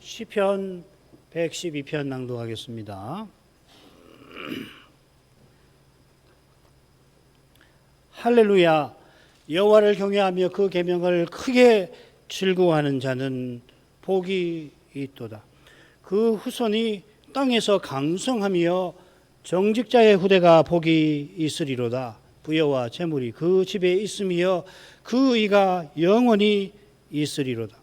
시편 112편 낭독하겠습니다. 할렐루야. 여호와를 경외하며 그 계명을 크게 즐거워하는 자는 복이 있도다. 그 후손이 땅에서 강성하며 정직자의 후대가 복이 있으리로다. 부여와 재물이 그 집에 있으며 그 의가 영원히 있으리로다.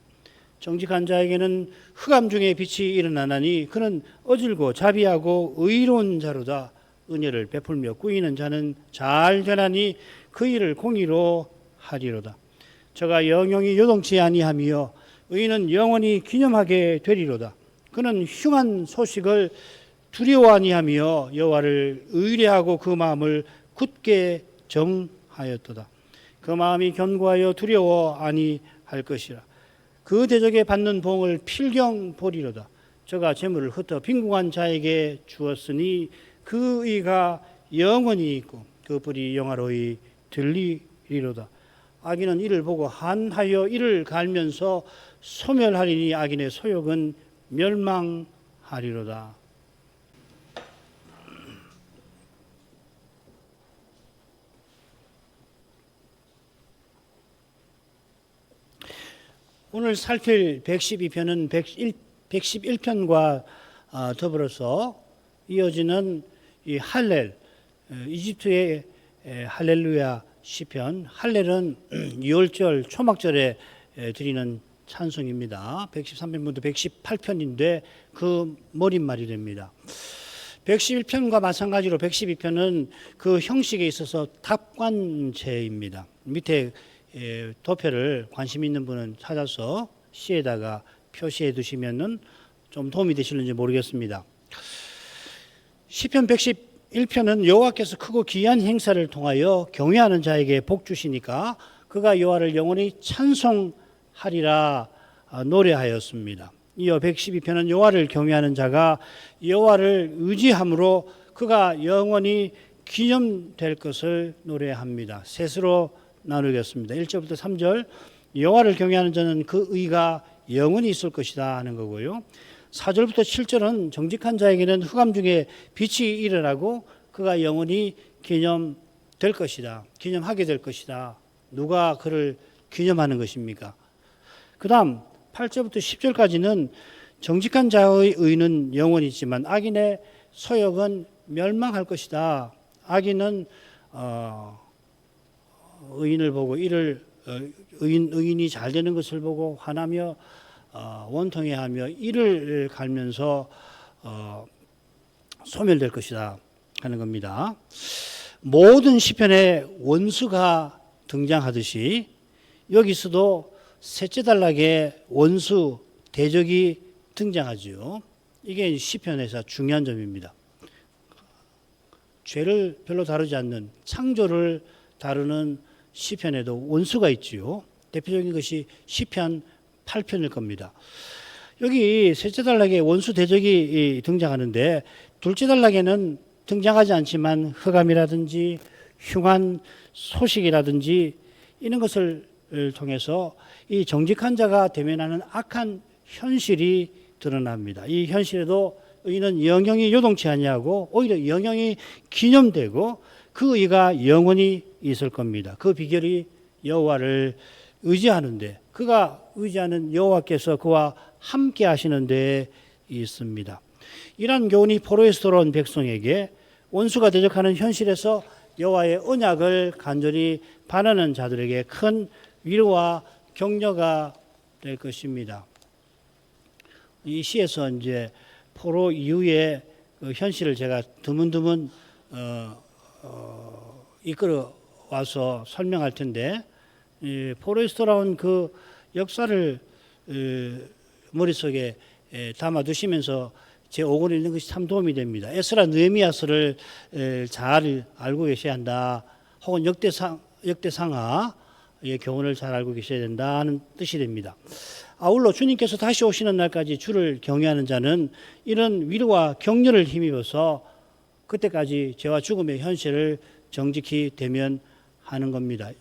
정직한 자에게는 흑암 중에 빛이 일어나나니 그는 어질고 자비하고 의로운 자로다. 은혜를 베풀며 꾸이는 자는 잘 되나니 그 일을 공의로 하리로다. 저가 영영이 요동치 아니하며 의인은 영원히 기념하게 되리로다. 그는 흉한 소식을 두려워 아니하며 여호와를 의뢰하고 그 마음을 굳게 정하였도다. 그 마음이 견고하여 두려워 아니할 것이라. 그 대적에 받는 봉을 필경 보리로다. 저가 재물을 흩어 빈궁한 자에게 주었으니 그 의가 영원히 있고 그 뿔이 영화로이 들리리로다. 악인은 이를 보고 한하여 이를 갈면서 소멸하리니 악인의 소욕은 멸망하리로다. 오늘 살필 112편은 111편과 더불어서 이어지는 이 할렐, 이집트의 할렐루야 시편. 할렐은 유월절 초막절에 드리는 찬송입니다. 113편부터 118편인데 그 머릿말이 됩니다. 111편과 마찬가지로 112편은 그 형식에 있어서 답관제입니다. 밑에 도표를 관심 있는 분은 찾아서 시에다가 표시해 두시면은 좀 도움이 되실는지 모르겠습니다. 시편 111편은 여호와께서 크고 귀한 행사를 통하여 경외하는 자에게 복 주시니까 그가 여호와를 영원히 찬송하리라 노래하였습니다. 이어 112편은 여호와를 경외하는 자가 여호와를 의지함으로 그가 영원히 기념될 것을 노래합니다. 셋으로 나누겠습니다. 1절부터 3절. 여호와를 경외하는 자는 그 의가 영원히 있을 것이다 하는 거고요. 4절부터 7절은 정직한 자에게는 흑암 중에 빛이 일어나고 그가 영원히 기념될 것이다. 기념하게 될 것이다. 누가 그를 기념하는 것입니까? 그 다음 8절부터 10절까지는 정직한 자의 의는 영원히 있지만 악인의 소욕은 멸망할 것이다. 악인은 의인을 보고 의인이 잘 되는 것을 보고 화나며 원통해하며 이를 갈면서 소멸될 것이다 하는 겁니다. 모든 시편에 원수가 등장하듯이 여기서도 셋째 단락에 원수 대적이 등장하죠. 이게 시편에서 중요한 점입니다. 죄를 별로 다루지 않는 창조를 다루는 시편에도 원수가 있지요. 대표적인 것이 시편 8편일 겁니다. 여기 셋째 단락에 원수 대적이 등장하는데 둘째 단락에는 등장하지 않지만 흑암이라든지 흉한 소식이라든지 이런 것을 통해서 이 정직한 자가 대면하는 악한 현실이 드러납니다. 이 현실에도 의인은 영영이 요동치 아니하고 오히려 영영이 기념되고 그 의가 영원히 있을 겁니다. 그 비결이 여호와를 의지하는데 그가 의지하는 여호와께서 그와 함께 하시는 데 있습니다. 이러한 교훈이 포로에서 돌아온 백성에게 원수가 대적하는 현실에서 여호와의 언약을 간절히 바라는 자들에게 큰 위로와 격려가 될 것입니다. 이 시에서 이제 포로 이후의 그 현실을 제가 드문드문 이끌어 와서 설명할 텐데 포로에서 돌아온 그 역사를 머릿속에 담아 두시면서 제 5권을 읽는 것이 참 도움이 됩니다. 에스라 느헤미야서를 잘 알고 계셔야 한다. 혹은 역대상하의 교훈을 잘 알고 계셔야 된다 하는 뜻이 됩니다. 아울러 주님께서 다시 오시는 날까지 주를 경외하는 자는 이런 위로와 격려를 힘입어서 그때까지 죄와 죽음의 현실을 정직히 대면하는 겁니다.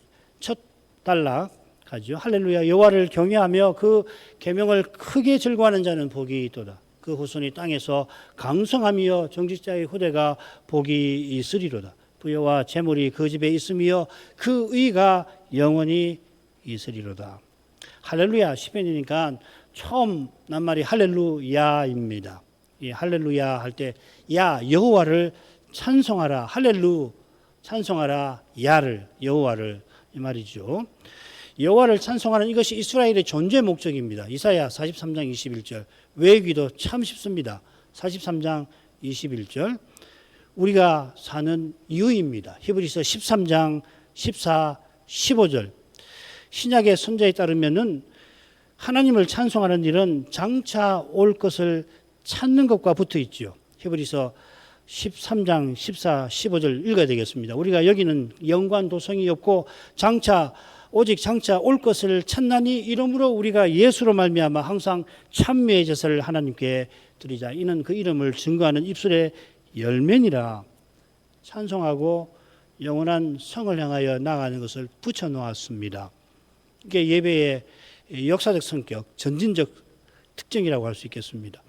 첫 단락 하죠. 할렐루야. 여호와를 경외하며 그 계명을 크게 즐거워하는 자는 복이 있도다. 그 후손이 땅에서 강성하며 정직자의 후대가 복이 있으리로다. 부여와 재물이 그 집에 있으며 그 의가 영원히 있으리로다. 할렐루야 시편이니까 처음 난 말이 할렐루야입니다. 이 할렐루야 할 때 야 여호와를 찬송하라. 할렐루 찬송하라. 야를 여호와를 이 말이죠. 여호와를 찬송하는 이것이 이스라엘의 존재 목적입니다. 이사야 43장 21절 외우기도 참 쉽습니다. 43장 21절 우리가 사는 이유입니다. 히브리서 13장 14, 15절 신약의 선자에 따르면은 하나님을 찬송하는 일은 장차 올 것을 찾는 것과 붙어 있죠. 히브리서 13장 14, 15절 읽어야 되겠습니다. 우리가 여기는 영관 도성이 없고 오직 장차 올 것을 찾나니 이러므로 우리가 예수로 말미암아 항상 찬미의 제사를 하나님께 드리자. 이는 그 이름을 증거하는 입술의 열매니라. 찬송하고 영원한 성을 향하여 나가는 것을 붙여 놓았습니다. 이게 예배의 역사적 성격, 전진적 특징이라고 할 수 있겠습니다.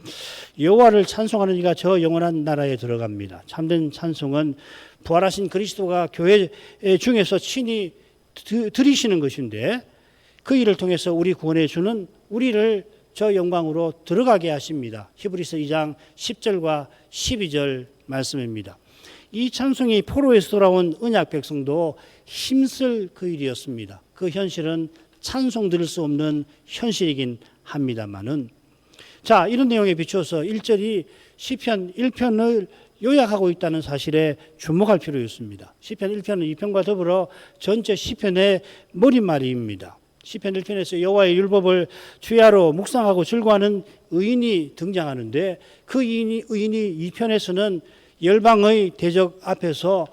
여호와를 찬송하는 이가 저 영원한 나라에 들어갑니다. 참된 찬송은 부활하신 그리스도가 교회 중에서 친히 드리시는 것인데 그 일을 통해서 우리 구원해 주는 우리를 저 영광으로 들어가게 하십니다. 히브리서 2장 10절과 12절 말씀입니다. 이 찬송이 포로에서 돌아온 언약 백성도 힘쓸 그 일이었습니다. 그 현실은 찬송 들을 수 없는 현실이긴 합니다만은 자 이런 내용에 비추어서 1절이 시편 1편을 요약하고 있다는 사실에 주목할 필요가 있습니다. 시편 1편은 2편과 더불어 전체 시편의 머릿말입니다. 시편 1편에서 여호와의 율법을 주야로 묵상하고 즐거워하는 의인이 등장하는데 그 의인이 2편에서는 열방의 대적 앞에서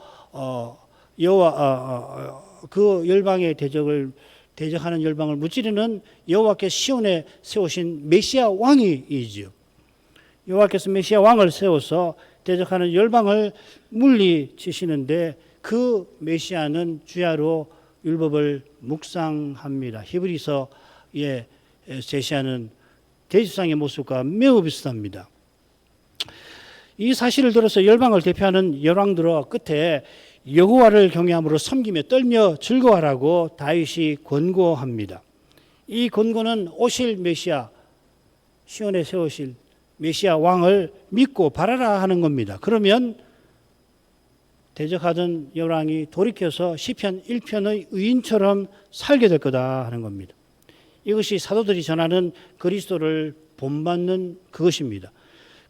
그 열방의 대적하는 열방을 무찌르는 여호와께서 시온에 세우신 메시아 왕이지요. 여호와께서 메시아 왕을 세워서 대적하는 열방을 물리치시는데 그 메시아는 주야로 율법을 묵상합니다. 히브리서에 제시하는 대지상의 모습과 매우 비슷합니다. 이 사실을 들어서 열방을 대표하는 열왕들어 끝에 여호와를 경외함으로 섬기며 떨며 즐거워하라고 다윗이 권고합니다. 이 권고는 오실 메시아, 시온에 세우실 메시아 왕을 믿고 바라라 하는 겁니다. 그러면 대적하던 열왕이 돌이켜서 시편 1편의 의인처럼 살게 될 거다 하는 겁니다. 이것이 사도들이 전하는 그리스도를 본받는 그것입니다.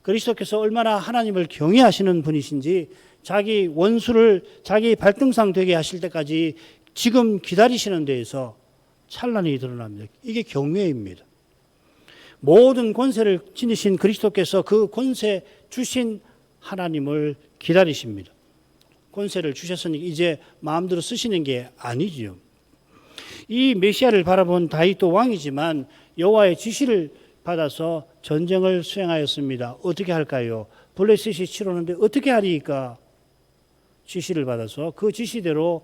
그리스도께서 얼마나 하나님을 경외하시는 분이신지 자기 원수를 자기 발등상 되게 하실 때까지 지금 기다리시는 데에서 찬란히 드러납니다. 이게 경외입니다. 모든 권세를 지니신 그리스도께서 그 권세 주신 하나님을 기다리십니다. 권세를 주셨으니 이제 마음대로 쓰시는 게 아니지요. 이 메시아를 바라본 다윗도 왕이지만 여호와의 지시를 받아서 전쟁을 수행하였습니다. 어떻게 할까요? 블레셋이 치러오는데 어떻게 하리까? 지시를 받아서 그 지시대로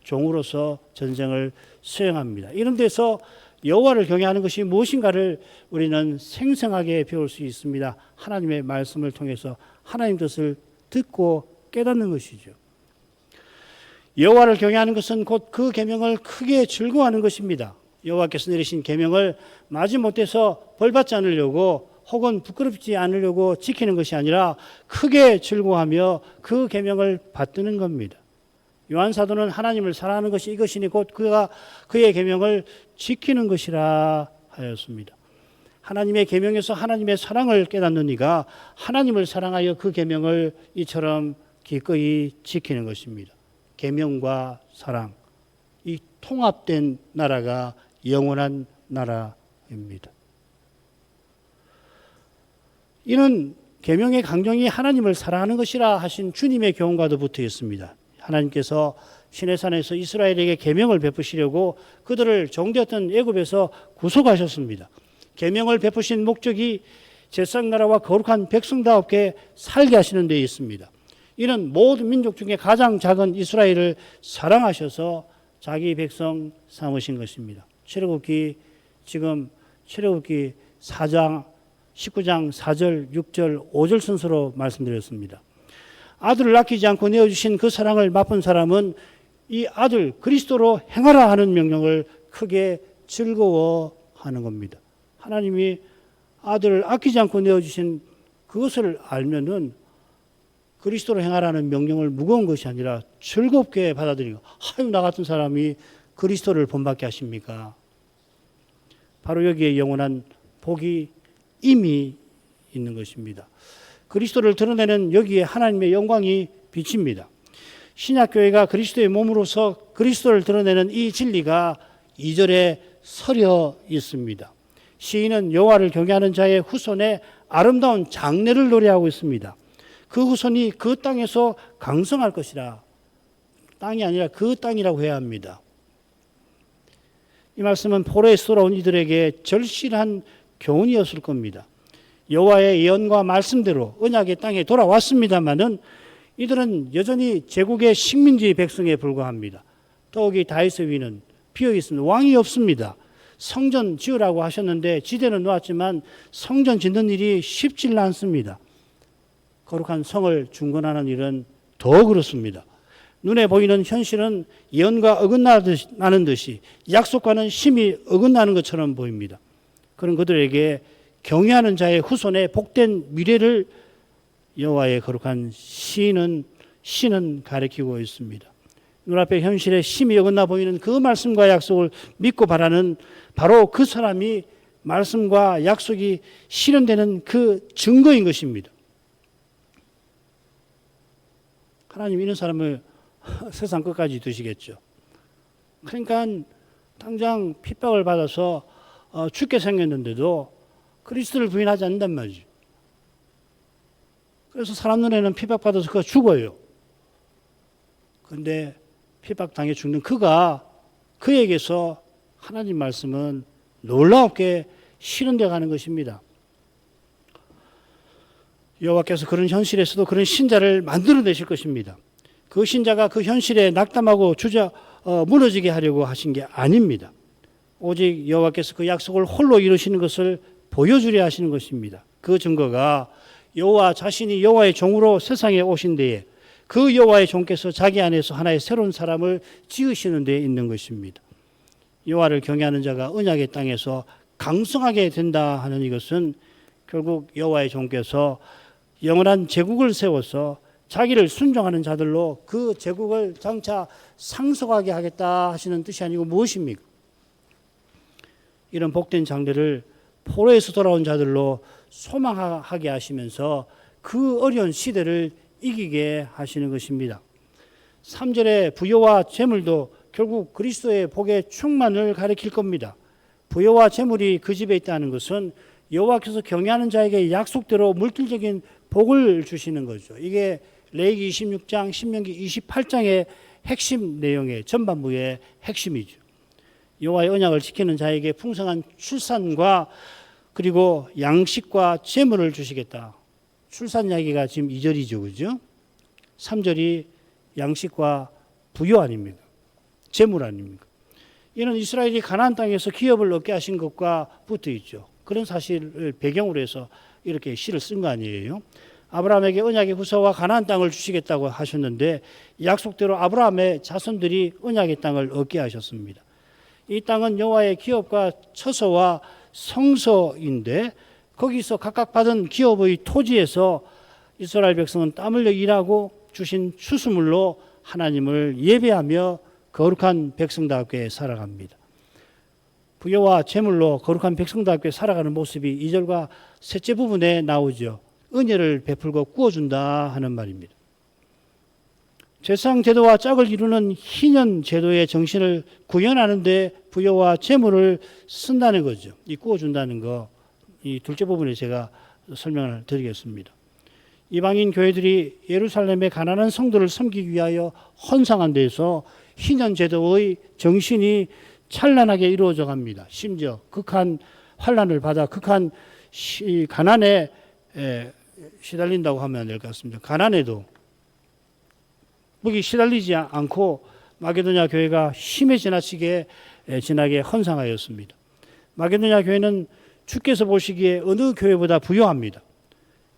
종으로서 전쟁을 수행합니다. 이런 데서 여호와를 경외하는 것이 무엇인가를 우리는 생생하게 배울 수 있습니다. 하나님의 말씀을 통해서 하나님 뜻을 듣고 깨닫는 것이죠. 여호와를 경외하는 것은 곧 그 계명을 크게 즐거워하는 것입니다. 여호와께서 내리신 계명을 마지못해서 벌받지 않으려고 혹은 부끄럽지 않으려고 지키는 것이 아니라 크게 즐거워하며 그 계명을 받드는 겁니다. 요한 사도는 하나님을 사랑하는 것이 이것이니 곧 그가 그의 계명을 지키는 것이라 하였습니다. 하나님의 계명에서 하나님의 사랑을 깨닫는 이가 하나님을 사랑하여 그 계명을 이처럼 기꺼이 지키는 것입니다. 계명과 사랑, 이 통합된 나라가 영원한 나라입니다. 이는 계명의 강령이 하나님을 사랑하는 것이라 하신 주님의 교훈과도 붙어 있습니다. 하나님께서 시내산에서 이스라엘에게 계명을 베푸시려고 그들을 종되었던 애굽에서 구속하셨습니다. 계명을 베푸신 목적이 제사장나라와 거룩한 백성다웠게 살게 하시는 데 있습니다. 이는 모든 민족 중에 가장 작은 이스라엘을 사랑하셔서 자기 백성 삼으신 것입니다. 출애굽기 지금 출애굽기 4장 19장 4절 6절 5절 순서로 말씀드렸습니다. 아들을 아끼지 않고 내어주신 그 사랑을 맛본 사람은 이 아들 그리스도로 행하라 하는 명령을 크게 즐거워하는 겁니다. 하나님이 아들을 아끼지 않고 내어주신 그것을 알면은 그리스도로 행하라는 명령을 무거운 것이 아니라 즐겁게 받아들이고, 아유 나 같은 사람이 그리스도를 본받게 하십니까? 바로 여기에 영원한 복이 이미 있는 것입니다. 그리스도를 드러내는 여기에 하나님의 영광이 비칩니다. 신약교회가 그리스도의 몸으로서 그리스도를 드러내는 이 진리가 2절에 서려 있습니다. 시인은 여호와를 경외하는 자의 후손의 아름다운 장래를 노래하고 있습니다. 그 후손이 그 땅에서 강성할 것이라. 땅이 아니라 그 땅이라고 해야 합니다. 이 말씀은 포로에서 돌아온 이들에게 절실한 교훈이었을 겁니다. 여호와의 예언과 말씀대로 언약의 땅에 돌아왔습니다마는 이들은 여전히 제국의 식민지 백성에 불과합니다. 더욱이 다윗의 위는 비어 있습니다. 왕이 없습니다. 성전 지으라고 하셨는데 지대는 놓았지만 성전 짓는 일이 쉽지 않습니다. 거룩한 성을 중건하는 일은 더 그렇습니다. 눈에 보이는 현실은 예언과 어긋나는 듯이 약속과는 심히 어긋나는 것처럼 보입니다. 그런 그들에게 경외하는 자의 후손의 복된 미래를 여호와의 거룩한 신은 가리키고 있습니다. 눈앞의 현실에 심히 어긋나 보이는 그 말씀과 약속을 믿고 바라는 바로 그 사람이 말씀과 약속이 실현되는 그 증거인 것입니다. 하나님 이런 사람을 세상 끝까지 두시겠죠. 그러니까 당장 핍박을 받아서 죽게 생겼는데도 그리스도를 부인하지 않는단 말이죠. 그래서 사람 눈에는 핍박받아서 그가 죽어요. 그런데 핍박당해 죽는 그에게서 하나님 말씀은 놀랍게 실현되어 가는 것입니다. 여호와께서 그런 현실에서도 그런 신자를 만들어내실 것입니다. 그 신자가 그 현실에 낙담하고 무너지게 하려고 하신 게 아닙니다. 오직 여호와께서 그 약속을 홀로 이루시는 것을 보여주려 하시는 것입니다. 그 증거가 여호와 자신이 여호와의 종으로 세상에 오신 데에 그 여호와의 종께서 자기 안에서 하나의 새로운 사람을 지으시는 데에 있는 것입니다. 여호와를 경외하는 자가 언약의 땅에서 강성하게 된다 하는 이것은 결국 여호와의 종께서 영원한 제국을 세워서 자기를 순종하는 자들로 그 제국을 장차 상속하게 하겠다 하시는 뜻이 아니고 무엇입니까? 이런 복된 장래를 포로에서 돌아온 자들로 소망하게 하시면서 그 어려운 시대를 이기게 하시는 것입니다. 3절의 부요와 재물도 결국 그리스도의 복의 충만을 가리킬 겁니다. 부요와 재물이 그 집에 있다는 것은 여호와께서 경외하는 자에게 약속대로 물질적인 복을 주시는 거죠. 이게 레위기 26장, 신명기 28장의 핵심 내용의 전반부의 핵심이죠. 여호와의 언약을 지키는 자에게 풍성한 출산과 그리고 양식과 재물을 주시겠다. 출산 이야기가 지금 2절이죠. 그죠? 3절이 양식과 부요 아닙니까? 재물 아닙니까? 이는 이스라엘이 가나안 땅에서 기업을 얻게 하신 것과 붙어 있죠. 그런 사실을 배경으로 해서 이렇게 시를 쓴 거 아니에요? 아브라함에게 언약의 후사와 가나안 땅을 주시겠다고 하셨는데 약속대로 아브라함의 자손들이 언약의 땅을 얻게 하셨습니다. 이 땅은 여호와의 기업과 처소와 성소인데 거기서 각각 받은 기업의 토지에서 이스라엘 백성은 땀 흘려 일하고 주신 추수물로 하나님을 예배하며 거룩한 백성답게 살아갑니다. 부요와 재물로 거룩한 백성답게 살아가는 모습이 2절과 셋째 부분에 나오죠. 은혜를 베풀고 구워준다 하는 말입니다. 제사장 제도와 짝을 이루는 희년 제도의 정신을 구현하는 데 부요와 재물을 쓴다는 거죠. 이 구워준다는 거, 이 둘째 부분에 제가 설명을 드리겠습니다. 이방인 교회들이 예루살렘의 가난한 성도를 섬기기 위하여 헌상한 데에서 희년 제도의 정신이 찬란하게 이루어져 갑니다. 심지어 극한 환난을 받아 극한 가난에 시달린다고 하면 될 것 같습니다. 가난에도 거기 시달리지 않고 마게도냐 교회가 힘에 지나치게 진하게 헌상하였습니다. 마게도냐 교회는 주께서 보시기에 어느 교회보다 부요합니다.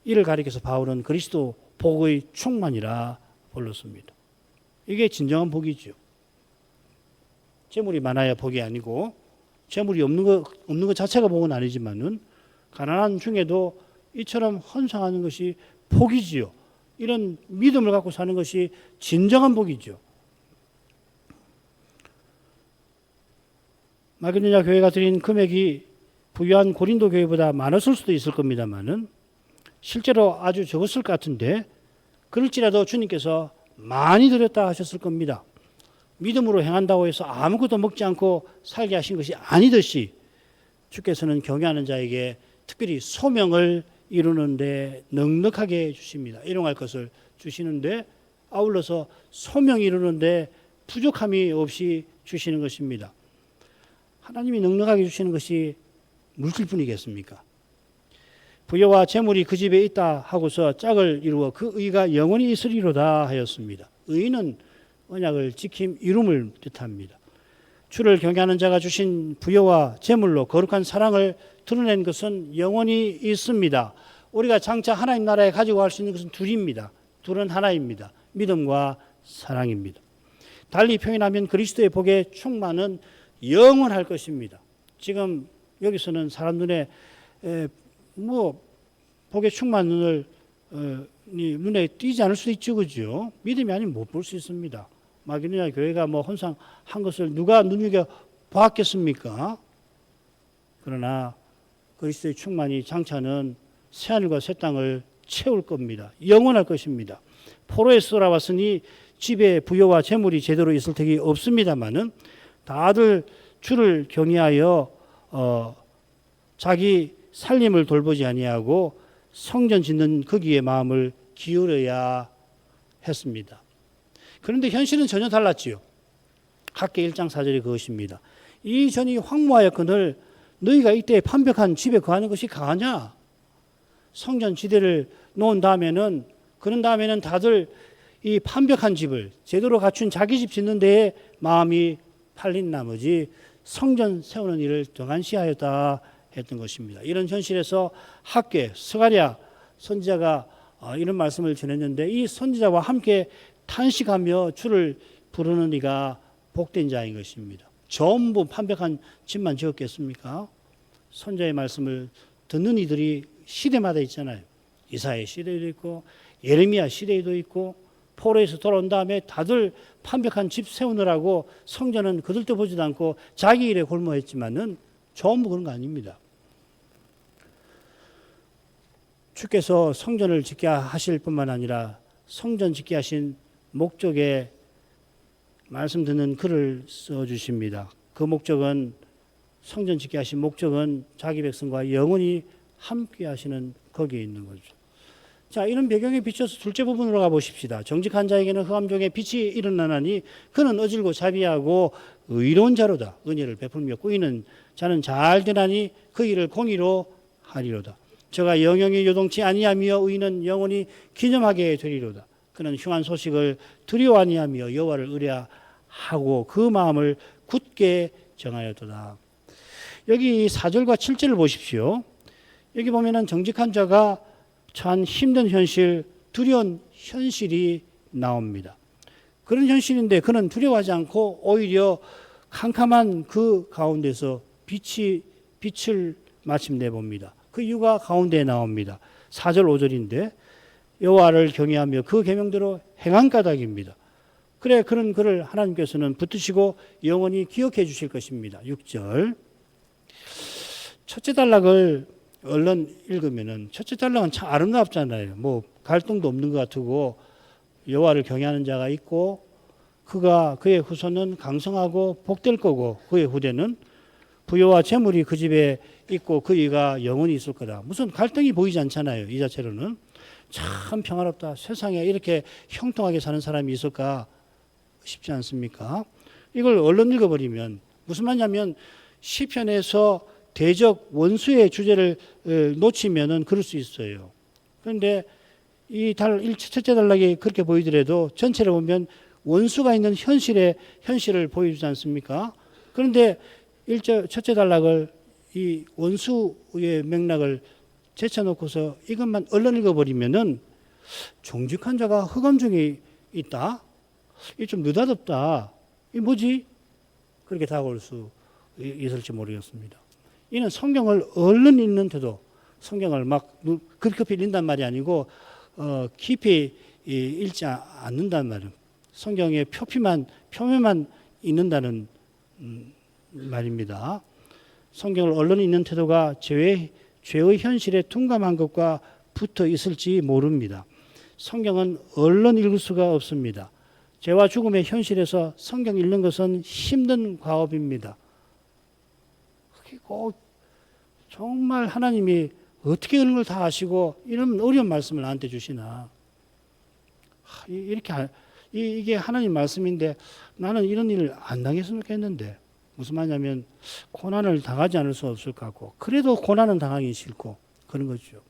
이를 가리켜서 바울은 그리스도 복의 충만이라 불렀습니다. 이게 진정한 복이죠. 재물이 많아야 복이 아니고 재물이 없는 것 자체가 복은 아니지만은 가난한 중에도 이처럼 헌상하는 것이 복이지요. 이런 믿음을 갖고 사는 것이 진정한 복이죠. 마게도냐 교회가 드린 금액이 부유한 고린도 교회보다 많았을 수도 있을 겁니다만은 실제로 아주 적었을 것 같은데 그럴지라도 주님께서 많이 드렸다 하셨을 겁니다. 믿음으로 행한다고 해서 아무것도 먹지 않고 살게 하신 것이 아니듯이 주께서는 경외하는 자에게 특별히 소명을 이루는데 넉넉하게 주십니다. 일용할 것을 주시는데 아울러서 소명 이루는데 부족함이 없이 주시는 것입니다. 하나님이 넉넉하게 주시는 것이 물질뿐이겠습니까? 부여와 재물이 그 집에 있다 하고서 짝을 이루어 그 의가 영원히 있으리로다 하였습니다. 의는 언약을 지킴 이룸을 뜻합니다. 주를 경외하는 자가 주신 부여와 재물로 거룩한 사랑을 드러낸 것은 영원히 있습니다. 우리가 장차 하나님 나라에 가지고 갈 수 있는 것은 둘입니다. 둘은 하나입니다. 믿음과 사랑입니다. 달리 표현하면 그리스도의 복의 충만은 영원할 것입니다. 지금 여기서는 사람 눈에 복의 충만을 눈에 띄지 않을 수도 있죠, 그죠? 믿음이 아니면 못 볼 수 있습니다. 마게도냐 교회가 헌상한 것을 누가 눈여겨 보았겠습니까? 그러나 그리스도의 충만이 장차는 새하늘과 새 땅을 채울 겁니다. 영원할 것입니다. 포로에서 돌아왔으니 집에 부여와 재물이 제대로 있을 턱이 없습니다마는 다들 주를 경외하여 자기 살림을 돌보지 아니하고 성전 짓는 거기에 마음을 기울여야 했습니다. 그런데 현실은 전혀 달랐지요. 학계 1장 4절이 그것입니다. 이 전이 황무하였거늘 너희가 이때 판벽한 집에 거하는 것이 가하냐? 성전 지대를 놓은 다음에는 그런 다음에는 다들 이 판벽한 집을 제대로 갖춘 자기 집 짓는 데에 마음이 팔린 나머지 성전 세우는 일을 등한시하였다 했던 것입니다. 이런 현실에서 학계 스가랴 선지자가 이런 말씀을 전했는데 이 선지자와 함께 탄식하며 주를 부르는 이가 복된 자인 것입니다. 전부 판벽한 집만 지었겠습니까? 선지자의 말씀을 듣는 이들이 시대마다 있잖아요. 이사야 시대도 있고 예레미야 시대도 있고 포로에서 돌아온 다음에 다들 판벽한 집 세우느라고 성전은 그들도 보지도 않고 자기 일에 골몰했지만은 전부 그런 거 아닙니다. 주께서 성전을 짓게 하실 뿐만 아니라 성전 짓게 하신 목적에 말씀 듣는 글을 써주십니다. 그 목적은 성전 짓게 하신 목적은 자기 백성과 영원히 함께 하시는 거기에 있는 거죠. 자, 이런 배경에 비춰서 둘째 부분으로 가보십시다. 정직한 자에게는 흑암 중에 빛이 일어나나니 그는 어질고 자비하고 의로운 자로다. 은혜를 베풀며 꾸이는 자는 잘 되나니 그 일을 공의로 하리로다. 저가 영영이 요동치 아니하며 의는 영원히 기념하게 되리로다. 그는 흉한 소식을 두려워 아니하며 여호와를 의뢰하고 그 마음을 굳게 정하였도다. 여기 4절과 7절을 보십시오. 여기 보면은 정직한 자가 처한 힘든 현실, 두려운 현실이 나옵니다. 그런 현실인데 그는 두려워하지 않고 오히려 캄캄한 그 가운데서 빛을 마침내 봅니다. 그 이유가 가운데에 나옵니다. 4절 5절인데 여호와를 경외하며 그 계명대로 행한 까닭입니다. 그래 그런 그를 하나님께서는 붙드시고 영원히 기억해 주실 것입니다. 6절 첫째 단락을 얼른 읽으면은 첫째 단락은 참 아름답잖아요. 뭐 갈등도 없는 것 같고 여호와를 경외하는 자가 있고 그의 후손은 강성하고 복될 거고 그의 후대는 부여와 재물이 그 집에 있고 그 이가 영원히 있을 거다. 무슨 갈등이 보이지 않잖아요. 이 자체로는 참 평화롭다. 세상에 이렇게 형통하게 사는 사람이 있을까 싶지 않습니까? 이걸 얼른 읽어버리면 무슨 말이냐면 시편에서 대적 원수의 주제를 놓치면은 그럴 수 있어요. 그런데 이 첫째 단락이 그렇게 보이더라도 전체를 보면 원수가 있는 현실을 보여주지 않습니까? 그런데 첫째 단락을 이 원수의 맥락을 제쳐놓고서 이것만 얼른 읽어버리면은 정직한 자가 흑암 중에 있다? 이 좀 느닷없다. 이 뭐지? 그렇게 다가올 수 있을지 모르겠습니다. 이는 성경을 얼른 읽는 태도, 성경을 막 급히 읽는단 말이 아니고 깊이 읽지 않는단 말이에요. 성경의 표면만 읽는다는 말입니다. 성경을 얼른 읽는 태도가 죄의 현실에 둔감한 것과 붙어 있을지 모릅니다. 성경은 얼른 읽을 수가 없습니다. 죄와 죽음의 현실에서 성경 읽는 것은 힘든 과업입니다. 그리고 정말 하나님이 어떻게 그런 걸 다 아시고 이런 어려운 말씀을 나한테 주시나. 이게 하나님 말씀인데 나는 이런 일을 안 당했으면 좋겠는데. 무슨 말이냐면 고난을 당하지 않을 수 없을 것 같고 그래도 고난은 당하기 싫고 그런 거죠.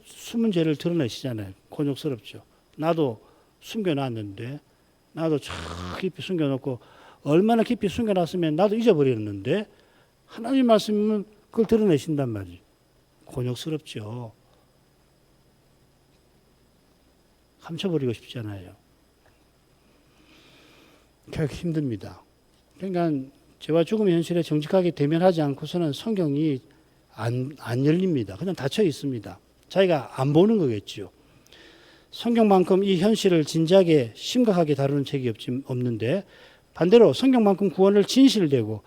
숨은 죄를 드러내시잖아요. 곤욕스럽죠. 나도 숨겨놨는데 나도 참 깊이 숨겨놓고 얼마나 깊이 숨겨놨으면 나도 잊어버렸는데 하나님 말씀은 그걸 드러내신단 말이에요. 곤욕스럽죠. 감춰버리고 싶잖아요. 결국 힘듭니다. 그러니까 죄와 죽음의 현실에 정직하게 대면하지 않고서는 성경이 안 열립니다. 그냥 닫혀 있습니다. 자기가 안 보는 거겠죠. 성경만큼 이 현실을 진지하게 심각하게 다루는 책이 없는데 반대로 성경만큼 구원을 진실되고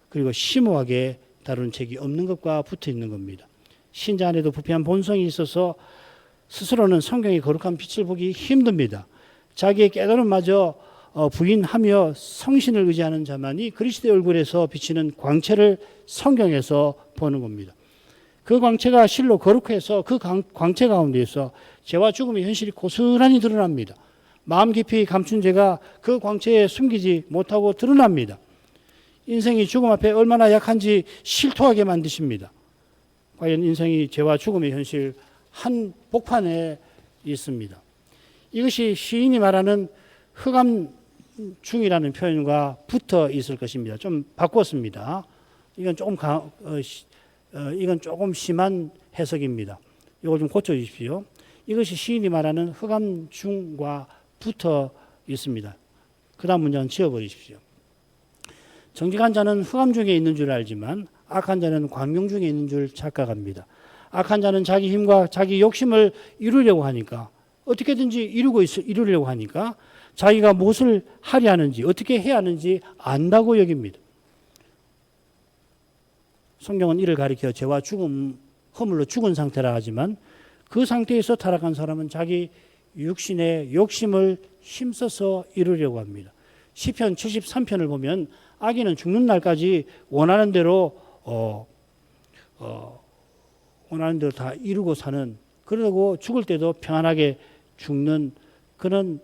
그리고 심오하게 다루는 책이 없는 것과 붙어 있는 겁니다. 신자 안에도 부패한 본성이 있어서 스스로는 성경의 거룩한 빛을 보기 힘듭니다. 자기의 깨달음마저 부인하며 성신을 의지하는 자만이 그리스도의 얼굴에서 비치는 광채를 성경에서 보는 겁니다. 그 광채가 실로 거룩해서 그 광채 가운데에서 죄와 죽음의 현실이 고스란히 드러납니다. 마음 깊이 감춘 죄가 그 광채에 숨기지 못하고 드러납니다. 인생이 죽음 앞에 얼마나 약한지 실토하게 만드십니다. 과연 인생이 죄와 죽음의 현실 한복판에 있습니다. 이것이 시인이 말하는 흑암중이라는 표현과 붙어 있을 것입니다. 좀 바꿨습니다. 이건 조금 심한 해석입니다. 이걸 좀 고쳐주십시오. 이것이 시인이 말하는 흑암중과 붙어 있습니다. 그 다음 문장은 지워버리십시오. 정직한 자는 흑암중에 있는 줄 알지만 악한 자는 광명중에 있는 줄 착각합니다. 악한 자는 자기 힘과 자기 욕심을 이루려고 하니까 어떻게든지 이루려고 하니까 자기가 무엇을 하려 하는지 어떻게 해야 하는지 안다고 여깁니다. 성경은 이를 가리켜 죄와 죽음, 허물로 죽은 상태라 하지만 그 상태에서 타락한 사람은 자기 육신의 욕심을 힘써서 이루려고 합니다. 시편 73편을 보면 악인은 죽는 날까지 원하는 대로 다 이루고 사는, 그러고 죽을 때도 평안하게 죽는 그런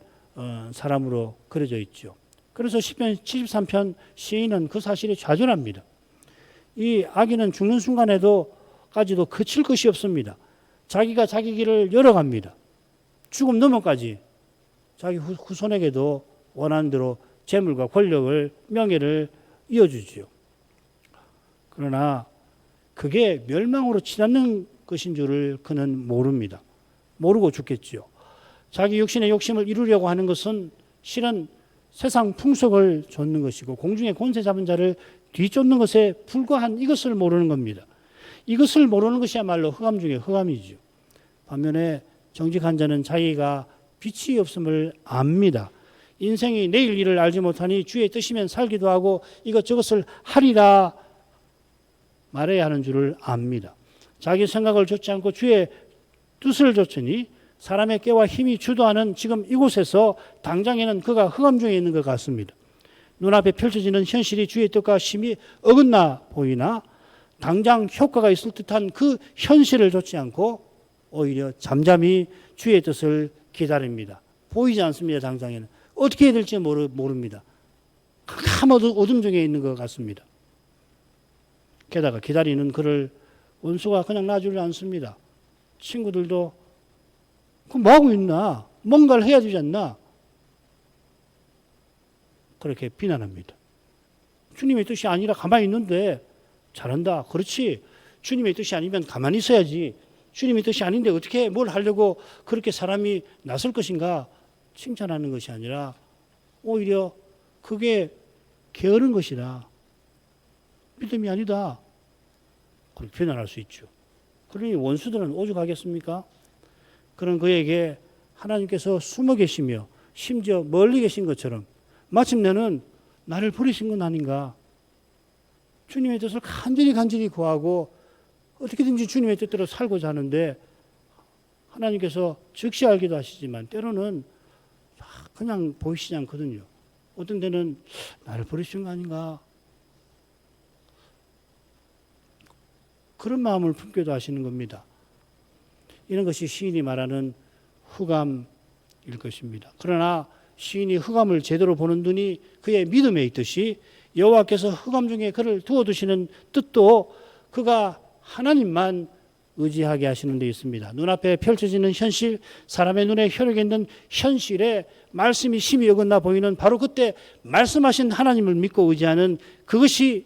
사람으로 그려져 있죠. 그래서 시편 73편 시인은 그 사실에 좌절합니다. 이 악인은 죽는 순간에도까지도 그칠 것이 없습니다. 자기가 자기 길을 열어갑니다. 죽음 너머까지 자기 후손에게도 원하는 대로 재물과 권력을, 명예를 이어주지요. 그러나 그게 멸망으로 치닫는 것인 줄을 그는 모릅니다. 모르고 죽겠지요. 자기 육신의 욕심을 이루려고 하는 것은 실은 세상 풍속을 좇는 것이고 공중의 권세 잡은 자를 뒤쫓는 것에 불과한 이것을 모르는 겁니다. 이것을 모르는 것이야말로 흑암 중에 흑암이죠. 반면에 정직한 자는 자기가 빛이 없음을 압니다. 인생이 내일 일을 알지 못하니 주의 뜻이면 살기도 하고 이것저것을 하리라 말해야 하는 줄을 압니다. 자기 생각을 좇지 않고 주의 뜻을 좇으니 사람의 깨와 힘이 주도하는 지금 이곳에서 당장에는 그가 흑암 중에 있는 것 같습니다. 눈앞에 펼쳐지는 현실이 주의 뜻과 심히 어긋나 보이나 당장 효과가 있을 듯한 그 현실을 좇지 않고 오히려 잠잠히 주의 뜻을 기다립니다. 보이지 않습니다. 당장에는. 어떻게 해야 될지 모릅니다. 캄 어둠 중에 있는 것 같습니다. 게다가 기다리는 그를 원수가 그냥 놔주지 않습니다. 친구들도 그 뭐하고 있나? 뭔가를 해야 되지 않나? 그렇게 비난합니다. 주님의 뜻이 아니라 가만히 있는데 잘한다. 그렇지. 주님의 뜻이 아니면 가만히 있어야지. 주님의 뜻이 아닌데 어떻게 뭘 하려고 그렇게 사람이 나설 것인가 칭찬하는 것이 아니라 오히려 그게 게으른 것이라 믿음이 아니다. 그렇게 표현할 수 있죠. 그러니 원수들은 오죽하겠습니까? 그런 그에게 하나님께서 숨어 계시며 심지어 멀리 계신 것처럼 마침내는 나를 버리신 건 아닌가. 주님의 뜻을 간절히 구하고 어떻게든지 주님의 뜻대로 살고자 하는데 하나님께서 즉시 알기도 하시지만 때로는 그냥 보이시지 않거든요. 어떤 때는 나를 버리신 거 아닌가. 그런 마음을 품기도 하시는 겁니다. 이런 것이 시인이 말하는 흑암일 것입니다. 그러나 시인이 흑암을 제대로 보는 눈이 그의 믿음에 있듯이 여호와께서 흑암 중에 그를 두어두시는 뜻도 그가 하나님만 의지하게 하시는 데 있습니다. 눈앞에 펼쳐지는 현실, 사람의 눈에 혈육이 있는 현실에 말씀이 심히 어긋나 보이는 바로 그때 말씀하신 하나님을 믿고 의지하는 그것이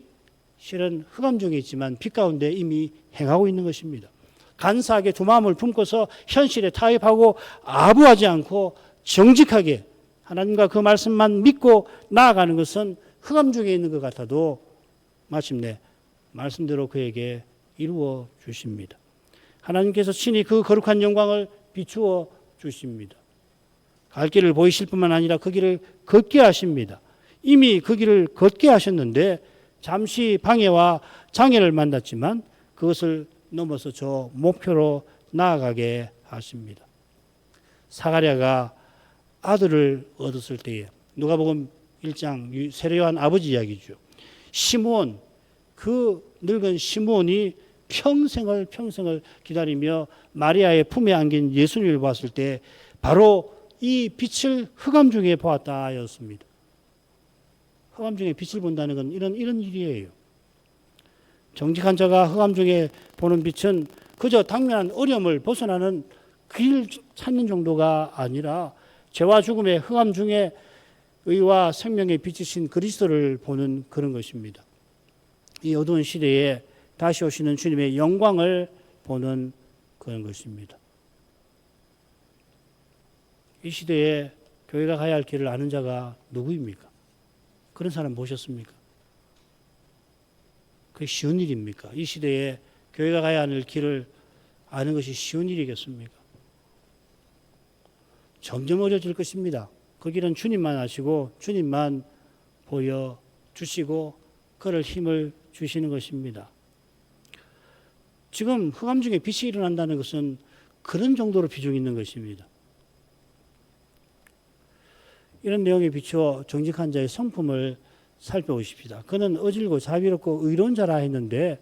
실은 흑암 중에 있지만 빛 가운데 이미 행하고 있는 것입니다. 간사하게 두 마음을 품고서 현실에 타협하고 아부하지 않고 정직하게 하나님과 그 말씀만 믿고 나아가는 것은 흑암 중에 있는 것 같아도 마침내 말씀대로 그에게 이루어 주십니다. 하나님께서 친히 그 거룩한 영광을 비추어 주십니다. 갈 길을 보이실 뿐만 아니라 그 길을 걷게 하십니다. 이미 그 길을 걷게 하셨는데 잠시 방해와 장애를 만났지만 그것을 넘어서 저 목표로 나아가게 하십니다. 사가랴가 아들을 얻었을 때에 누가복음 1장 세례요한 아버지 이야기죠. 시므온, 그 늙은 시므온이 평생을 기다리며 마리아의 품에 안긴 예수님을 봤을 때 바로 이 빛을 흑암 중에 보았다 하였습니다. 흑암 중에 빛을 본다는 건 이런 일이에요. 정직한 자가 흑암 중에 보는 빛은 그저 당면한 어려움을 벗어나는 길 찾는 정도가 아니라 죄와 죽음의 흑암 중에 의와 생명의 빛이신 그리스도를 보는 그런 것입니다. 이 어두운 시대에 다시 오시는 주님의 영광을 보는 그런 것입니다. 이 시대에 교회가 가야 할 길을 아는 자가 누구입니까? 그런 사람 보셨습니까? 그게 쉬운 일입니까? 이 시대에 교회가 가야 할 길을 아는 것이 쉬운 일이겠습니까? 점점 어려질 것입니다. 그 길은 주님만 아시고 주님만 보여주시고 그를 힘을 주시는 것입니다. 지금 흑암 중에 빛이 일어난다는 것은 그런 정도로 비중이 있는 것입니다. 이런 내용에 비추어 정직한 자의 성품을 살펴보십시다. 그는 어질고 자비롭고 의로운 자라 했는데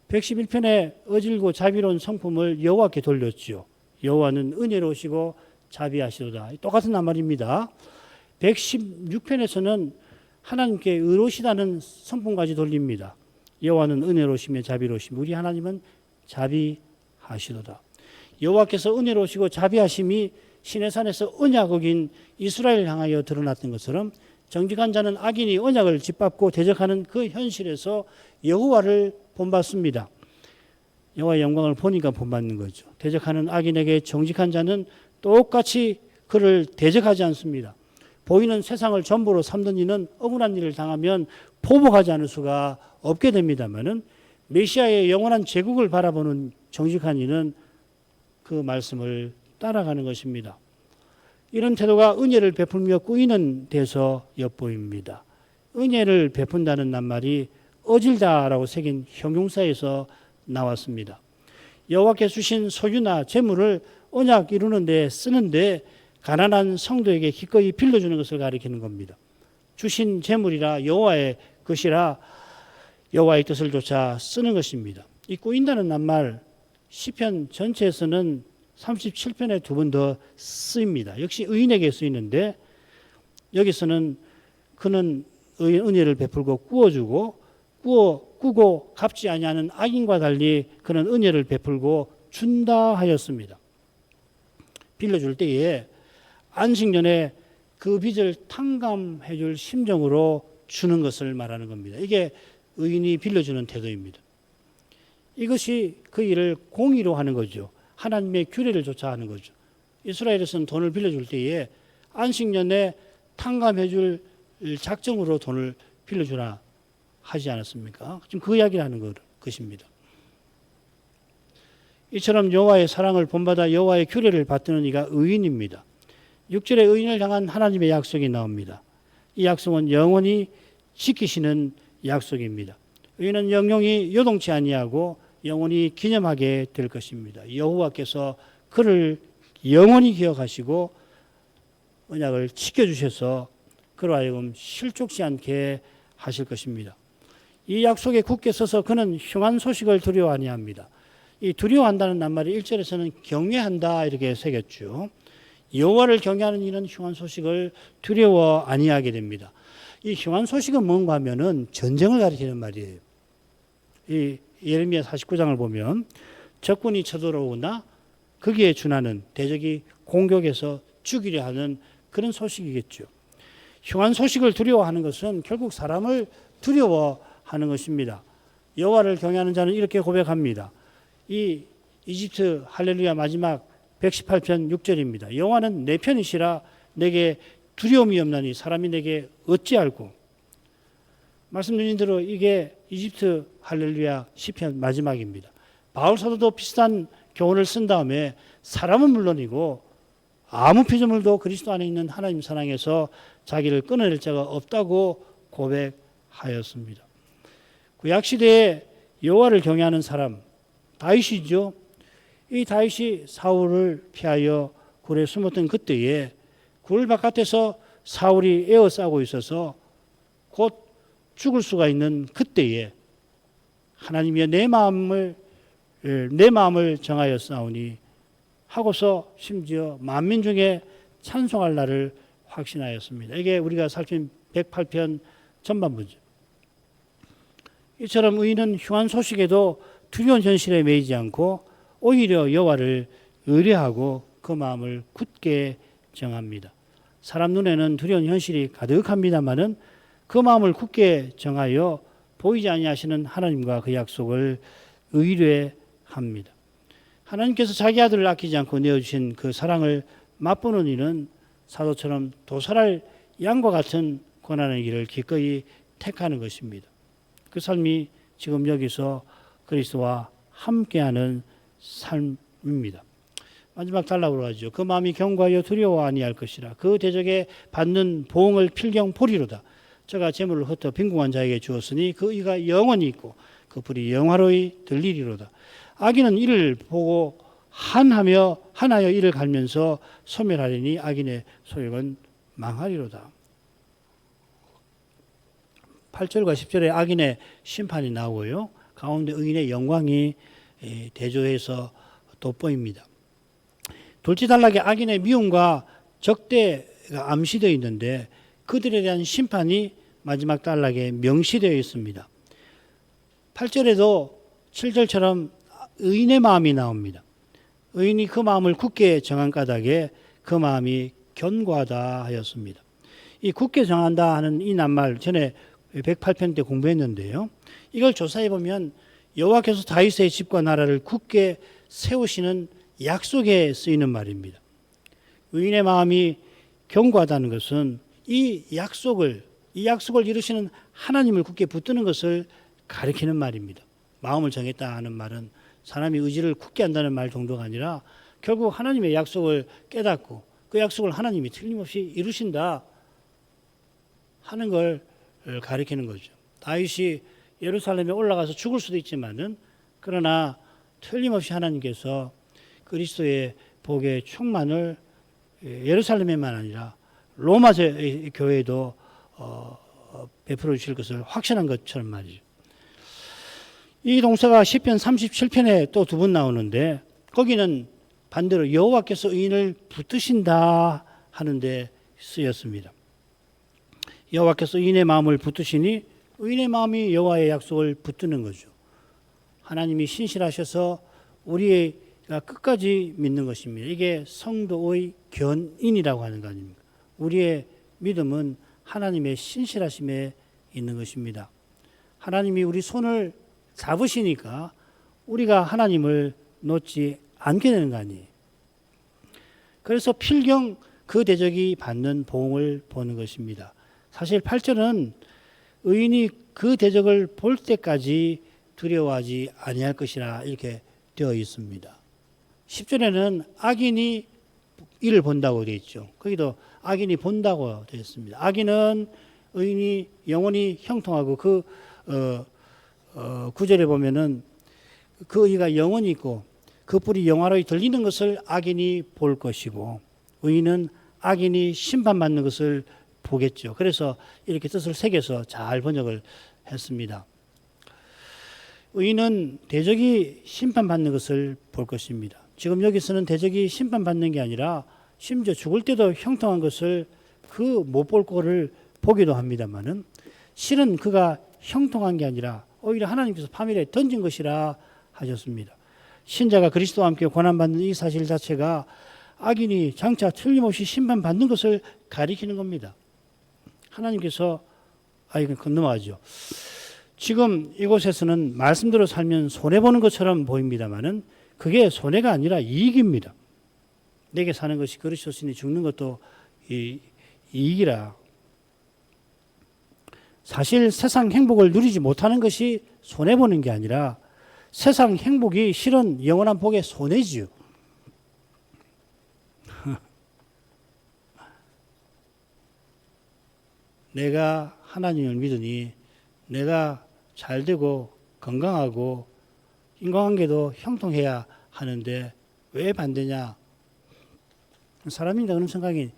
111편에 어질고 자비로운 성품을 여호와께 돌렸지요. 여호와는 은혜로우시고 자비하시도다. 똑같은 말입니다. 116편에서는 하나님께 의로우시다는 성품까지 돌립니다. 여호와는 은혜로우시며 자비로우시며 우리 하나님은 자비하시도다. 여호와께서 은혜로우시고 자비하심이 시내산에서 언약 어긴 이스라엘 향하여 드러났던 것처럼 정직한 자는 악인이 언약을 짓밟고 대적하는 그 현실에서 여호와를 본받습니다. 여호와의 영광을 보니까 본받는 거죠. 대적하는 악인에게 정직한 자는 똑같이 그를 대적하지 않습니다. 보이는 세상을 전부로 삼는 이는 억울한 일을 당하면 보복하지 않을 수가 없게 됩니다마는 메시아의 영원한 제국을 바라보는 정직한 이는 그 말씀을 따라가는 것입니다. 이런 태도가 은혜를 베풀며 꾸이는 데서 엿보입니다. 은혜를 베푼다는 낱말이 어질다라고 새긴 형용사에서 나왔습니다. 여호와께 주신 소유나 재물을 언약 이루는 데 쓰는데 가난한 성도에게 기꺼이 빌려주는 것을 가리키는 겁니다. 주신 재물이라 여호와의 것이라 여호와의 뜻을 쫓아 쓰는 것입니다. 이 꾸인다는 낱말 시편 전체에서는 37편에 두 번 더 쓰입니다. 역시 의인에게 쓰이는데 여기서는 그는 은혜를 베풀고 꾸어주고 꾸고 갚지 아니하는 악인과 달리 그는 은혜를 베풀고 준다 하였습니다. 빌려줄 때에 안식년에 그 빚을 탕감해 줄 심정으로 주는 것을 말하는 겁니다. 이게 의인이 빌려주는 태도입니다. 이것이 그 일을 공의로 하는 거죠. 하나님의 규례를 좇아 하는 거죠. 이스라엘에서는 돈을 빌려줄 때에 안식년에 탕감해 줄 작정으로 돈을 빌려주라 하지 않았습니까? 지금 그 이야기를 하는 것입니다. 이처럼 여호와의 사랑을 본받아 여호와의 규례를 받드는 이가 의인입니다. 6절에 의인을 향한 하나님의 약속이 나옵니다. 이 약속은 영원히 지키시는 약속입니다. 의인은 영영이 요동치 아니하고 영원히 기념하게 될 것입니다. 여호와께서 그를 영원히 기억하시고 언약을 지켜주셔서 그로 하여금 실족지 않게 하실 것입니다. 이 약속에 굳게 서서 그는 흉한 소식을 두려워 아니합니다. 이 두려워한다는 낱말이 1절에서는 경외한다 이렇게 새겼죠. 여호와를 경외하는 이는 흉한 소식을 두려워 아니하게 됩니다. 이 흉한 소식은 뭔가 하면은 전쟁을 가리키는 말이에요. 이 예레미야 49장을 보면 적군이 쳐들어오나 거기에 준하는 대적이 공격해서 죽이려 하는 그런 소식이겠죠. 흉한 소식을 두려워하는 것은 결국 사람을 두려워하는 것입니다. 여호와를 경외하는 자는 이렇게 고백합니다. 이 이집트 할렐루야 마지막 118편 6절입니다. 여호와는 내 편이시라 내게 두려움이 없나니 사람이 내게 어찌 알고. 말씀드린 대로 이게 이집트 할렐루야 시편 마지막입니다. 바울 사도도 비슷한 교훈을 쓴 다음에 사람은 물론이고 아무 피조물도 그리스도 안에 있는 하나님 사랑에서 자기를 끊어낼 자가 없다고 고백하였습니다. 구약 시대에 여호와를 경외하는 사람 다윗이죠. 이 다윗이 사울을 피하여 굴에 숨었던 그때에 굴 바깥에서 사울이 에워싸고 있어서 곧 죽을 수가 있는 그때에 하나님이여 내 마음을 정하여 싸우니 하고서 심지어 만민 중에 찬송할 날을 확신하였습니다. 이게 우리가 살핀 108편 전반부죠. 이처럼 의인은 흉한 소식에도 두려운 현실에 매이지 않고 오히려 여호와를 의뢰하고 그 마음을 굳게 정합니다. 사람 눈에는 두려운 현실이 가득합니다마는 그 마음을 굳게 정하여 보이지 아니하시는 하나님과 그 약속을 의뢰합니다. 하나님께서 자기 아들을 아끼지 않고 내어주신 그 사랑을 맛보는 이는 사도처럼 도살할 양과 같은 고난의 길을 기꺼이 택하는 것입니다. 그 삶이 지금 여기서 그리스도와 함께하는 삶입니다. 마지막 단락으로 가죠. 그 마음이 경고하여 두려워 아니할 것이라. 그 대적에 받는 보응을 필경 보리로다. 저가 재물을 흩어 빈궁한 자에게 주었으니 그 의가 영원히 있고 그 불이 영화로이 들리리로다. 악인은 이를 보고 한하여 이를 갈면서 소멸하리니 악인의 소욕은 망하리로다. 8절과 10절에 악인의 심판이 나오고요. 가운데 의인의 영광이 대조해서 돋보입니다. 돌지단락에 악인의 미움과 적대가 암시되어 있는데 그들에 대한 심판이 마지막 단락에 명시되어 있습니다. 8절에도 7절처럼 의인의 마음이 나옵니다. 의인이 그 마음을 굳게 정한 까닭에 그 마음이 견고하다 하였습니다. 이 굳게 정한다 하는 이 낱말 전에 108편 때 공부했는데요. 이걸 조사해 보면 여호와께서 다윗의 집과 나라를 굳게 세우시는 약속에 쓰이는 말입니다. 의인의 마음이 견고하다는 것은 이 약속을 이루시는 하나님을 굳게 붙드는 것을 가리키는 말입니다. 마음을 정했다 하는 말은 사람이 의지를 굳게 한다는 말 정도가 아니라 결국 하나님의 약속을 깨닫고 그 약속을 하나님이 틀림없이 이루신다 하는 걸 가리키는 거죠. 다윗이 예루살렘에 올라가서 죽을 수도 있지만은 그러나 틀림없이 하나님께서 그리스도의 복의 충만을 예루살렘에만 아니라 로마 교회에도 베풀어 주실 것을 확신한 것처럼 말이죠. 이 동사가 시편 37편에 또 두 번 나오는데 거기는 반대로 여호와께서 의인을 붙드신다 하는데 쓰였습니다. 여호와께서 의인의 마음을 붙드시니 의인의 마음이 여호와의 약속을 붙드는 거죠. 하나님이 신실하셔서 우리가 끝까지 믿는 것입니다. 이게 성도의 견인이라고 하는 거 아닙니까? 우리의 믿음은 하나님의 신실하심에 있는 것입니다. 하나님이 우리 손을 잡으시니까 우리가 하나님을 놓지 않게 되는 거 아니에요. 그래서 필경 그 대적이 받는 보응을 보는 것입니다. 사실 8절은 의인이 그 대적을 볼 때까지 두려워하지 아니할 것이라 이렇게 되어 있습니다. 10절에는 악인이 이를 본다고 되어 있죠. 거기도 악인이 본다고 되어 있습니다. 악인은 의인이 영원히 형통하고 그 9절에 보면은 그 의가 영원히 있고 그 뿔이 영화로이 들리는 것을 악인이 볼 것이고 의인은 악인이 심판받는 것을 보겠죠. 그래서 이렇게 뜻을 새겨서 잘 번역을 했습니다. 의인은 대적이 심판받는 것을 볼 것입니다. 지금 여기서는 대적이 심판받는 게 아니라 심지어 죽을 때도 형통한 것을 그 못 볼 거를 보기도 합니다만은 실은 그가 형통한 게 아니라 오히려 하나님께서 파멸에 던진 것이라 하셨습니다. 신자가 그리스도와 함께 고난받는 이 사실 자체가 악인이 장차 틀림없이 심판받는 것을 가리키는 겁니다. 하나님께서 이건 건너가죠. 지금 이곳에서는 말씀대로 살면 손해보는 것처럼 보입니다만은 그게 손해가 아니라 이익입니다. 내게 사는 것이 그리스도시니 죽는 것도 이익이라. 사실 세상 행복을 누리지 못하는 것이 손해보는 게 아니라 세상 행복이 실은 영원한 복의 손해지요. 내가 하나님을 믿으니 내가 잘되고 건강하고 인간관계도 형통해야 하는데 왜 반대냐? 사람인가 그런 생각이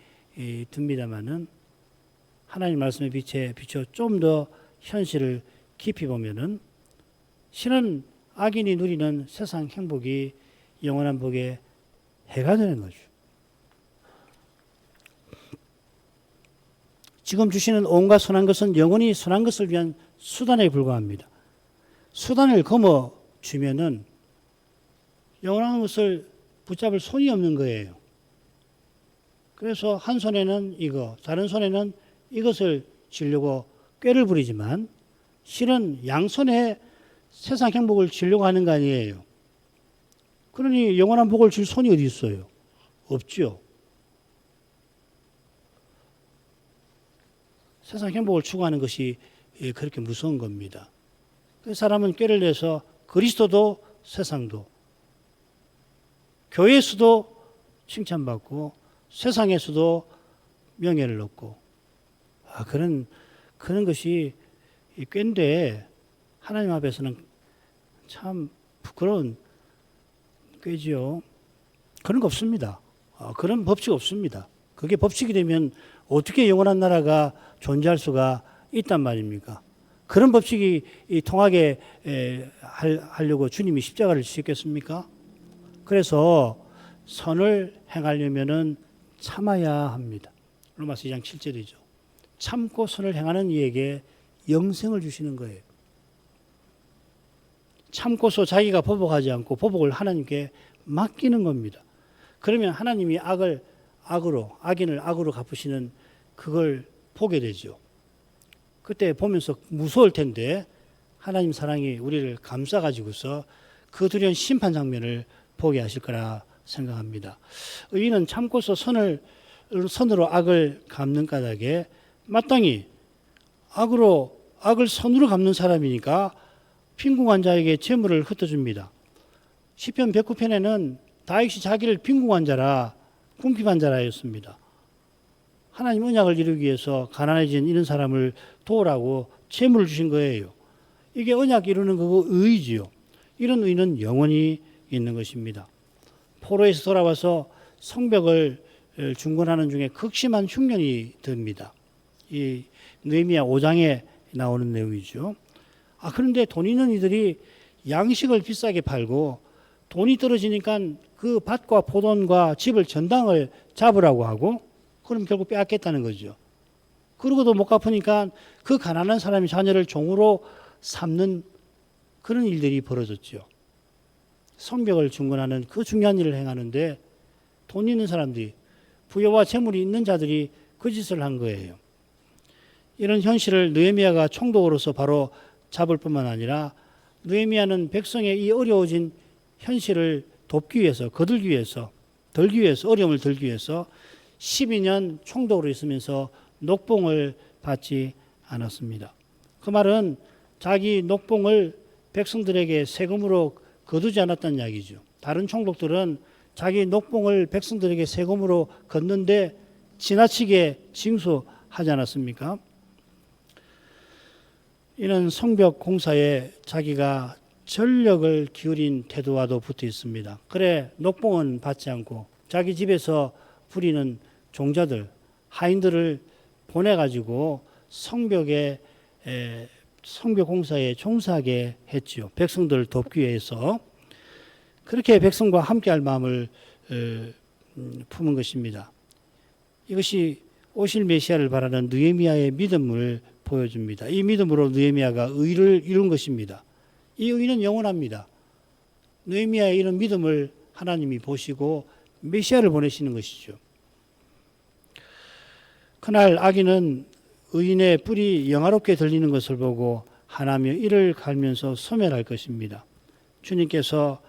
듭니다만은 하나님 말씀의 빛에 비춰 좀 더 현실을 깊이 보면은 실은 악인이 누리는 세상 행복이 영원한 복의 해가 되는 거죠. 지금 주시는 온갖 선한 것은 영원히 선한 것을 위한 수단에 불과합니다. 수단을 거머 주면은 영원한 것을 붙잡을 손이 없는 거예요. 그래서 한 손에는 이거, 다른 손에는 이것을 쥐려고 꾀를 부리지만 실은 양손에 세상 행복을 쥐려고 하는 거 아니에요. 그러니 영원한 복을 줄 손이 어디 있어요? 없죠. 세상 행복을 추구하는 것이 그렇게 무서운 겁니다. 그 사람은 꾀를 내서 그리스도도 세상도 교회에서도 칭찬받고 세상에서도 명예를 얻고 그런 것이 꾀인데 하나님 앞에서는 참 부끄러운 꾀지요. 그런 거 없습니다. 그런 법칙 없습니다. 그게 법칙이 되면 어떻게 영원한 나라가 존재할 수가 있단 말입니까? 그런 법칙이 통하게 하려고 주님이 십자가를 지셨겠습니까? 그래서 선을 행하려면은 참아야 합니다. 로마서 2장 7절이죠. 참고 선을 행하는 이에게 영생을 주시는 거예요. 참고서 자기가 보복하지 않고 보복을 하나님께 맡기는 겁니다. 그러면 하나님이 악인을 악으로 갚으시는 그걸 보게 되죠. 그때 보면서 무서울 텐데 하나님 사랑이 우리를 감싸가지고서 그 두려운 심판 장면을 보게 하실 거라 생각합니다. 의인은 참고서 선으로 악을 갚는 까닭에 마땅히 악을 선으로 갚는 사람이니까 빈궁한 자에게 재물을 흩어줍니다. 시편 109편에는 다윗이 자기를 빈궁한 자라 궁핍한 자라였습니다. 하나님 언약을 이루기 위해서 가난해진 이런 사람을 도우라고 재물을 주신 거예요. 이게 언약 이루는 그 의지요. 이런 의는 영원히 있는 것입니다. 포로에서 돌아와서 성벽을 중건하는 중에 극심한 흉년이 듭니다. 이 느헤미야 5장에 나오는 내용이죠. 그런데 돈 있는 이들이 양식을 비싸게 팔고 돈이 떨어지니까 그 밭과 포돈과 집을 전당을 잡으라고 하고 그럼 결국 빼앗겠다는 거죠. 그러고도 못 갚으니까 그 가난한 사람이 자녀를 종으로 삼는 그런 일들이 벌어졌죠. 성벽을 중건하는 그 중요한 일을 행하는데 돈 있는 사람들이 부여와 재물이 있는 자들이 그 짓을 한 거예요. 이런 현실을 느헤미야가 총독으로서 바로 잡을 뿐만 아니라 느헤미야는 백성의 이 어려워진 현실을 돕기 위해서, 거들기 위해서, 어려움을 덜기 위해서 12년 총독으로 있으면서 녹봉을 받지 않았습니다. 그 말은 자기 녹봉을 백성들에게 세금으로 거두지 않았다는 이야기죠. 다른 총독들은 자기 녹봉을 백성들에게 세금으로 걷는데 지나치게 징수하지 않았습니까? 이는 성벽 공사에 자기가 전력을 기울인 태도와도 붙어 있습니다. 그래 녹봉은 받지 않고 자기 집에서 부리는 종자들, 하인들을 보내가지고 성벽 공사에 종사하게 했지요. 백성들을 돕기 위해서. 그렇게 백성과 함께할 마음을 품은 것입니다. 이것이 오실 메시아를 바라는 느헤미야의 믿음을 보여줍니다. 이 믿음으로 느헤미야가 의를 이룬 것입니다. 이 의는 영원합니다. 느헤미야의 이런 믿음을 하나님이 보시고 메시아를 보내시는 것이죠. 그날 아기는 의인의 뿔이 영화롭게 들리는 것을 보고 하나며 이를 갈면서 소멸할 것입니다. 주님께서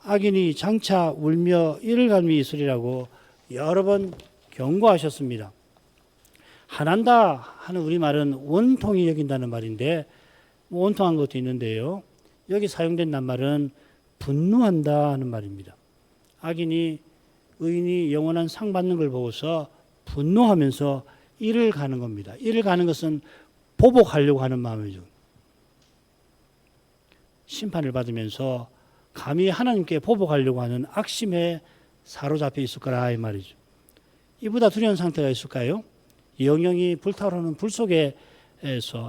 악인이 장차 울며 이를 갈미 있으리라고 여러 번 경고하셨습니다. 화난다 하는 우리말은 원통이 여긴다는 말인데 원통한 것도 있는데요. 여기 사용된 낱말은 분노한다 하는 말입니다. 악인이 의인이 영원한 상 받는 걸 보고서 분노하면서 이를 가는 겁니다. 이를 가는 것은 보복하려고 하는 마음이죠. 심판을 받으면서 감히 하나님께 보복하려고 하는 악심에 사로잡혀 있을 거라 이 말이죠. 이보다 두려운 상태가 있을까요? 영영이 불타오르는 불 속에서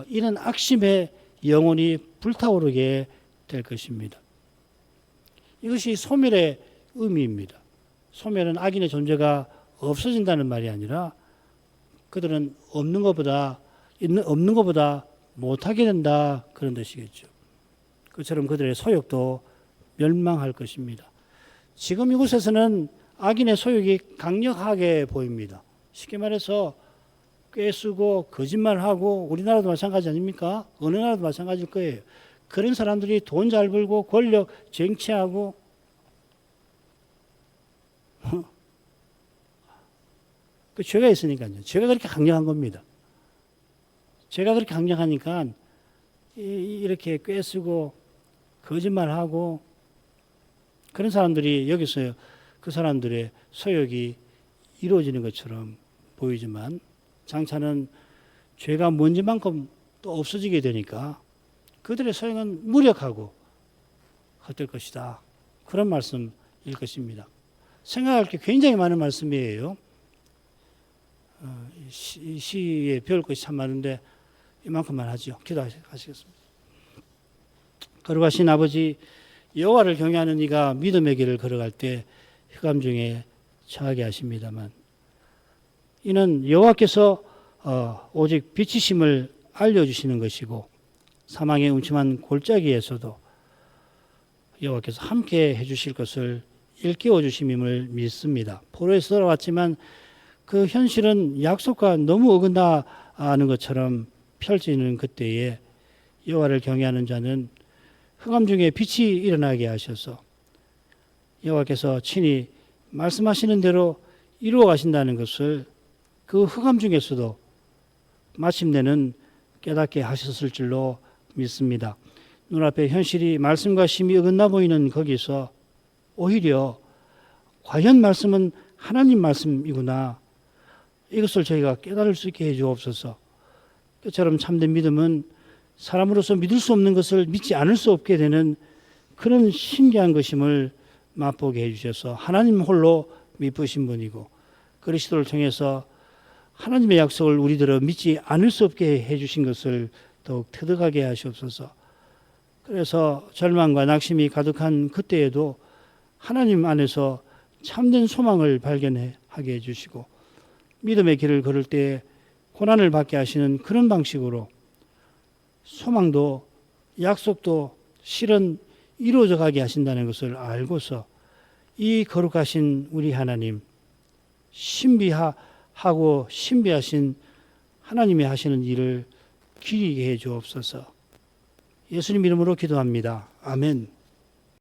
이는 악심에 영혼이 불타오르게 될 것입니다. 이것이 소멸의 의미입니다. 소멸은 악인의 존재가 없어진다는 말이 아니라 그들은 없는 것보다 못하게 된다 그런 뜻이겠죠. 그처럼 그들의 소욕도 멸망할 것입니다. 지금 이곳에서는 악인의 소욕이 강력하게 보입니다. 쉽게 말해서 꾀쓰고 거짓말하고 우리나라도 마찬가지 아닙니까? 어느 나라도 마찬가지일 거예요. 그런 사람들이 돈 잘 벌고 권력 쟁취하고 그 죄가 있으니까요. 죄가 그렇게 강력한 겁니다. 죄가 그렇게 강력하니까 이렇게 꾀쓰고 거짓말하고 그런 사람들이 여기서 그 사람들의 소욕이 이루어지는 것처럼 보이지만 장차는 죄가 먼지만큼 또 없어지게 되니까 그들의 소용은 무력하고 헛될 것이다. 그런 말씀일 것입니다. 생각할 게 굉장히 많은 말씀이에요. 시에 배울 것이 참 많은데 이만큼만 하죠. 기도하시겠습니다. 거룩하신 아버지, 여호와를 경외하는 이가 믿음의 길을 걸어갈 때 흑암 중에 처하게 하십니다만 이는 여호와께서 오직 빛이심을 알려주시는 것이고 사망의 음침한 골짜기에서도 여호와께서 함께 해주실 것을 일깨워 주심임을 믿습니다. 포로에서 돌아왔지만 그 현실은 약속과 너무 어긋나는 것처럼 펼쳐지는 그때에 여호와를 경외하는 자는 흑암 중에 빛이 일어나게 하셔서 여호와께서 친히 말씀하시는 대로 이루어 가신다는 것을 그 흑암 중에서도 마침내는 깨닫게 하셨을 줄로 믿습니다. 눈앞에 현실이 말씀과 심히 어긋나 보이는 거기서 오히려 과연 말씀은 하나님 말씀이구나. 이것을 저희가 깨달을 수 있게 해 주옵소서. 그처럼 참된 믿음은 사람으로서 믿을 수 없는 것을 믿지 않을 수 없게 되는 그런 신기한 것임을 맛보게 해 주셔서 하나님 홀로 미쁘신 분이고 그리스도를 통해서 하나님의 약속을 우리들은 믿지 않을 수 없게 해 주신 것을 더욱 터득하게 하시옵소서. 그래서 절망과 낙심이 가득한 그때에도 하나님 안에서 참된 소망을 발견하게 해주시고 믿음의 길을 걸을 때 고난을 받게 하시는 그런 방식으로 소망도 약속도 실은 이루어져 가게 하신다는 것을 알고서 이 거룩하신 우리 하나님, 신비하신 하고 신비하신 하나님이 하시는 일을 기리게 해 주옵소서. 예수님 이름으로 기도합니다. 아멘.